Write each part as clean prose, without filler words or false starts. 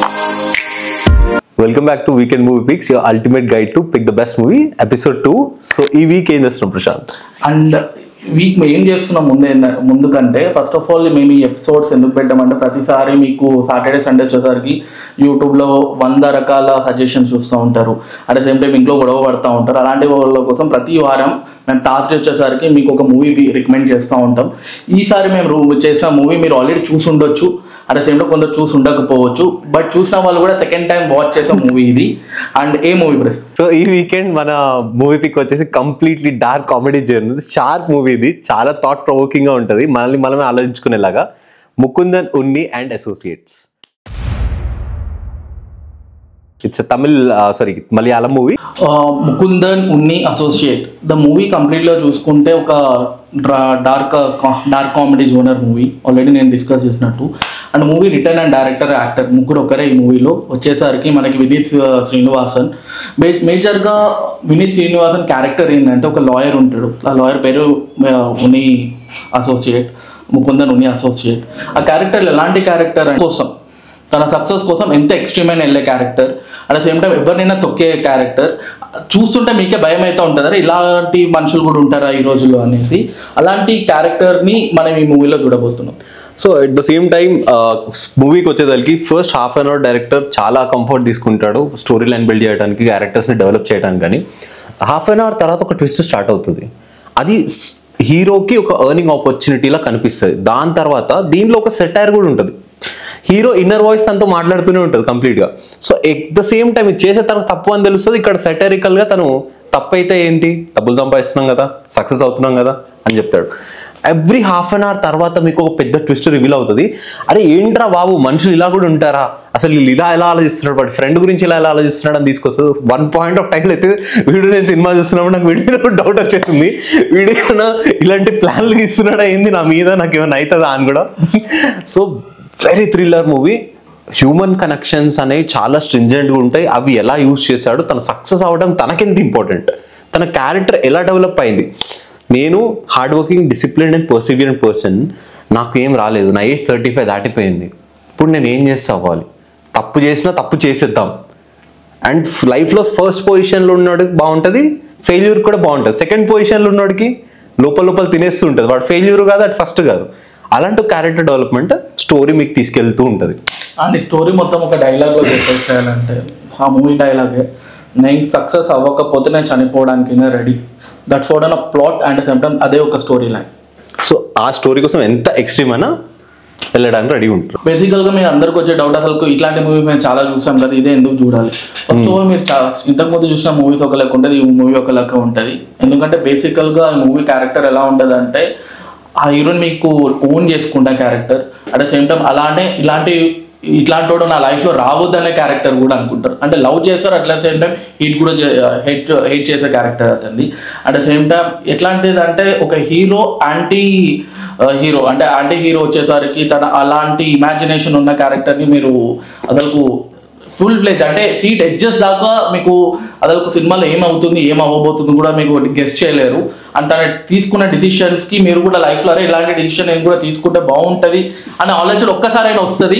Welcome back to Weekend Movie Picks, your ultimate guide to pick the best movie, episode 2. So, ఈ week ఏం చేస్తున్నాం Prashanth? And weak ఏం చేస్తున్నాం ముందు కంటే ఫస్ట్ ఆఫ్ ఆల్ మేము ఈ ఎపిసోడ్స్ ఎందుకు పెట్టామంటే ప్రతిసారి మీకు సాటర్డే సండే వచ్చేసరికి యూట్యూబ్లో 100 రకాల సజెషన్స్ చూస్తూ ఉంటారు. అట్ ద సేమ్ టైం ఇంట్లో గొడవ పడుతూ ఉంటారు. అలాంటి వాళ్ళ కోసం ప్రతి వారం మేము థర్స్డే వచ్చేసరికి మీకు ఒక మూవీ రికమెండ్ చేస్తూ ఉంటాం. ఈసారి మేము చేసిన మూవీ మీరు ఆల్రెడీ చూసి ఉండొచ్చు, అట్ ద సేమ్ టైం కొందరు చూసి ఉండకపోవచ్చు, బట్ చూసిన వాళ్ళు కూడా సెకండ్ టైం వాచ్ చేసే మూవీ ఇది. అండ్ ఏ మూవీ బ్రష్? సో ఈ వీకెండ్ మన మూవీ పిక్ వచ్చేసి completely dark comedy journey, sharp movie. ఇది చాలా థాట్ ప్రొవోకింగ్ గా ఉంటుంది, మనమే ఆలోచించుకునేలాగా. Mukundan Unni and associates. It's Malayalam movie. Mukundan Unni associate. The movie కంప్లీట్గా చూసుకుంటే ఒక dark comedy genre movie, already నేను డిస్కస్ చేసినట్టు. And movie writer and director actor ముగ్గురు ఒకరే ఈ మూవీలో. వచ్చేసరికి మనకి వినీత్ శ్రీనివాసన్. మేజర్గా వినీత్ శ్రీనివాసన్ క్యారెక్టర్ ఏంటంటే ఒక లాయర్ ఉంటాడు. ఆ లాయర్ పేరు ఉన్ని అసోసియేట్, ముకుందన్ ఉన్ని అసోసియేట్. ఆ క్యారెక్టర్ ఎలాంటి క్యారెక్టర్ కోసం, తన సక్సెస్ కోసం ఎంత ఎక్స్ట్రీమ్ అయినా వెళ్ళే character, at the same time ఎవరినైనా తొక్కే క్యారెక్టర్. చూస్తుంటే మీకే భయం అయితే ఉంటుంది, అరే ఇలాంటి మనుషులు కూడా ఉంటారా ఈ రోజుల్లో అనేసి. అలాంటి క్యారెక్టర్ని మనం ఈ మూవీలో చూడబోతున్నాం. So at the same time మూవీకి వచ్చేదానికి first half an hour director చాలా కంఫర్ట్ తీసుకుంటాడు స్టోరీ లైన్ బిల్డ్ చేయడానికి, క్యారెక్టర్స్ని డెవలప్ చేయడానికి. కానీ హాఫ్ అన్ అవర్ తర్వాత ఒక ట్విస్ట్ స్టార్ట్ అవుతుంది. అది హీరోకి ఒక ఎర్నింగ్ ఆపర్చునిటీలా కనిపిస్తుంది. దాని తర్వాత దీనిలో ఒక సెటైర్ కూడా ఉంటుంది. హీరో ఇన్నర్ వాయిస్ తనతో మాట్లాడుతూనే ఉంటుంది కంప్లీట్గా. So at the same time ఇది చేసే తనకు తప్పు అని తెలుస్తుంది. ఇక్కడ సెటరికల్గా తను తప్పు అయితే ఏంటి, డబ్బులు సంపాదిస్తున్నాం కదా, సక్సెస్ అవుతున్నాం కదా అని చెప్తాడు. ఎవ్రీ హాఫ్ అన్ అవర్ తర్వాత మీకు ఒక పెద్ద ట్విస్ట్ రివీల్ అవుతుంది. అరే ఏంట్రా బాబు, మనుషులు ఇలా కూడా ఉంటారా, అసలు వీళ్ళు ఎలా ఆలోచిస్తున్నాడు, వాడి ఫ్రెండ్ గురించి ఎలా ఆలోచిస్తున్నాడు అని తీసుకొస్తుంది. వన్ పాయింట్ ఆఫ్ టైంలో అయితే నేను సినిమా చూస్తున్నప్పుడు నాకు వీడియో డౌట్ వచ్చేసింది, వీడియో ఇలాంటి ప్లాన్లు ఇస్తున్నాడా ఏంది నా మీద, నాకు ఏమైనా అవుతుందా అని కూడా. So very thriller movie. Human connections అనేవి చాలా స్ట్రింజెంట్గా ఉంటాయి. అవి ఎలా యూజ్ చేశాడు, తన సక్సెస్ అవ్వడం తనకెంత ఇంపార్టెంట్, తన క్యారెక్టర్ ఎలా డెవలప్ అయింది. నేను hard working, discipline and perseverant person, నాకు ఏం రాలేదు, నా ఏజ్ 35 దాటిపోయింది. ఇప్పుడు నేను ఏం చేస్తే అవ్వాలి, తప్పు చేసినా తప్పు చేసేద్దాం. అండ్ లైఫ్లో ఫస్ట్ పొజిషన్లో ఉన్నవాడికి బాగుంటుంది, ఫెయిల్యూర్ కూడా బాగుంటుంది. సెకండ్ పొజిషన్లో ఉన్నవాడికి లోపల తినేస్తూ ఉంటుంది. వాడు ఫెయిల్యూర్ కాదు, అది ఫస్ట్ కాదు. అలాంటి క్యారెక్టర్ డెవలప్మెంట్ స్టోరీ మీకు తీసుకెళ్తూ ఉంటుంది. అండ్ స్టోరీ మొత్తం ఒక డైలాగ్లో చెప్పేసేయాలంటే ఆ మూవీ డైలాగే, నేను సక్సెస్ అవ్వకపోతే నేను చనిపోవడానికి ready. That's what an plot and sentence, అదే ఒక స్టోరీ లైన్. సో ఆ స్టోరీ కోసం ఎంత ఎక్స్ట్రీమ్ అయినా వెళ్ళడానికి రెడీ ఉంటారు. బేసికల్గా మీరు అందరికి వచ్చే డౌట్, అసలు ఇట్లాంటి మూవీ మేము చాలా చూసాం కదా, ఇదే ఎందుకు చూడాలి? ఫస్ట్ ఆఫ్ ఆల్ మీరు ఇంతకుముందు చూసిన మూవీస్ ఒక లెక్క ఉంటుంది, ఈ మూవీ ఒక లెక్క ఉంటుంది. ఎందుకంటే బేసికల్గా ఈ మూవీ క్యారెక్టర్ ఎలా ఉంటుంది అంటే, ఆ హీరోని మీకు ఓన్ చేసుకుంటా character, at the same time అలానే ఇట్లాంటి వాడు నా లైఫ్లో రావద్దనే క్యారెక్టర్ కూడా అనుకుంటారు. అంటే లవ్ చేస్తారు, at the same time hate చేసే క్యారెక్టర్ అవుతుంది. అట్ ద సేమ్ టైం ఎట్లాంటిది అంటే ఒక హీరో యాంటీ హీరో వచ్చేసరికి తన అలాంటి ఇమాజినేషన్ ఉన్న క్యారెక్టర్ని మీరు అసలు ఫుల్ ప్లేజ్ అంటే సీట్ ఎడ్జెస్ దాకా మీకు అసలు సినిమాలో ఏమవుతుంది ఏమవ్వబోతుంది కూడా మీకు గెస్ట్ చేయలేరు. అండ్ తన తీసుకున్న డిసిషన్స్కి మీరు కూడా లైఫ్లో ఇలాంటి డిసిషన్ నేను కూడా తీసుకుంటే బాగుంటుంది అనే ఆలోచన ఒక్కసారైనా వస్తుంది.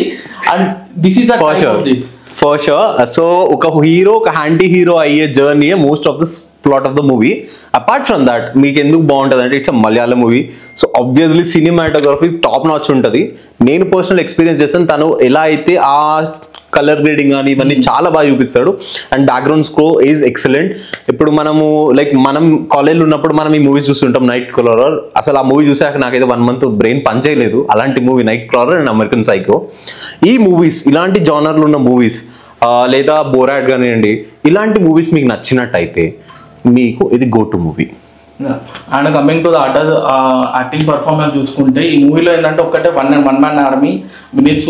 And this is for sure. So ఒక హీరో ఒక యాంటీ హీరో అయ్యే journey most of the plot of the movie. Apart from that మీకు ఎందుకు బాగుంటుంది అంటే it's a Malayalam movie. So obviously cinematography top notch ఉంటుంది. నేను పర్సనల్ ఎక్స్పీరియన్స్ చేస్తాను, తను ఎలా అయితే ఆ కలర్ గ్రేడింగ్ కానీ ఇవన్నీ చాలా బాగా చూపిస్తాడు. And background score is excellent. ఇప్పుడు మనం కాలేజ్లో ఉన్నప్పుడు మనం ఈ మూవీస్ చూస్తుంటాం, నైట్ క్రాలర్. అసలు ఆ మూవీ చూసాక నాకైతే 1 month బ్రెయిన్ పనిచేయలేదు. అలాంటి movie Nightcrawler and American Psycho. ఈ మూవీస్ ఇలాంటి జానర్లు ఉన్న మూవీస్ లేదా బోరాట్ కానివ్వండి, ఇలాంటి మూవీస్ మీకు నచ్చినట్టయితే మీకు ఇది go to movie. And coming to the acting performance చూసుకుంటే ఈ మూవీలో ఏంటంటే ఒక్కటే one man army. Vineeth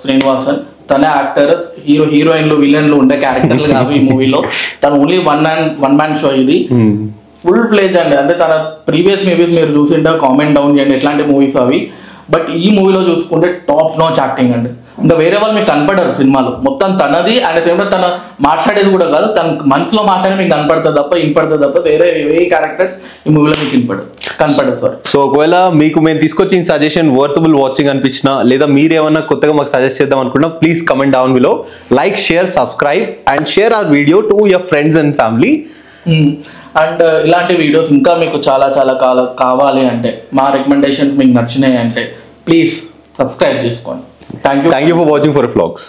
Sreenivasan తనే యాక్టర్, హీరోయిన్లు విలన్లు ఉండే క్యారెక్టర్లు కావు ఈ మూవీలో. తను ఓన్లీ వన్ మ్యాన్ షో ఇది. ఫుల్ ఫ్లేజ్ అండి. అంటే తన ప్రీవియస్ మూవీస్ మీరు చూసింటే కామెంట్ డౌన్ చేయండి ఎట్లాంటి మూవీస్ అవి. బట్ ఈ మూవీలో చూసుకుంటే టాప్ నాచ్ యాక్టింగ్ అండి. ఇంకా వేరే వాళ్ళు మీకు కనపడరు సినిమాలో, మొత్తం తనది అండ్ సేమ్ తన మాట్లాడేది కూడా కాదు, తన మనసులో మాట్లాడి మీకు వినపడుతుంది తప్ప వేరే ఏ క్యారెక్టర్స్ ఈ మూవీలో మీకు కనపడదు సార్. సో ఒకవేళ మీకు మేము తీసుకొచ్చిన సజెషన్ వర్తబుల్ వాచింగ్ అనిపించినా లేదా మీరు ఏమన్నా కొత్తగా మాకు సజెస్ట్ చేద్దాం అనుకున్నా please comment down below, like, share, subscribe and share our video to your friends and family. And ఇలాంటి వీడియోస్ ఇంకా మీకు చాలా చాలా కావాలి అంటే, మా రికమెండేషన్స్ మీకు నచ్చినాయి అంటే ప్లీజ్ సబ్స్క్రైబ్ చేసుకోండి. Thank you for watching for vlogs.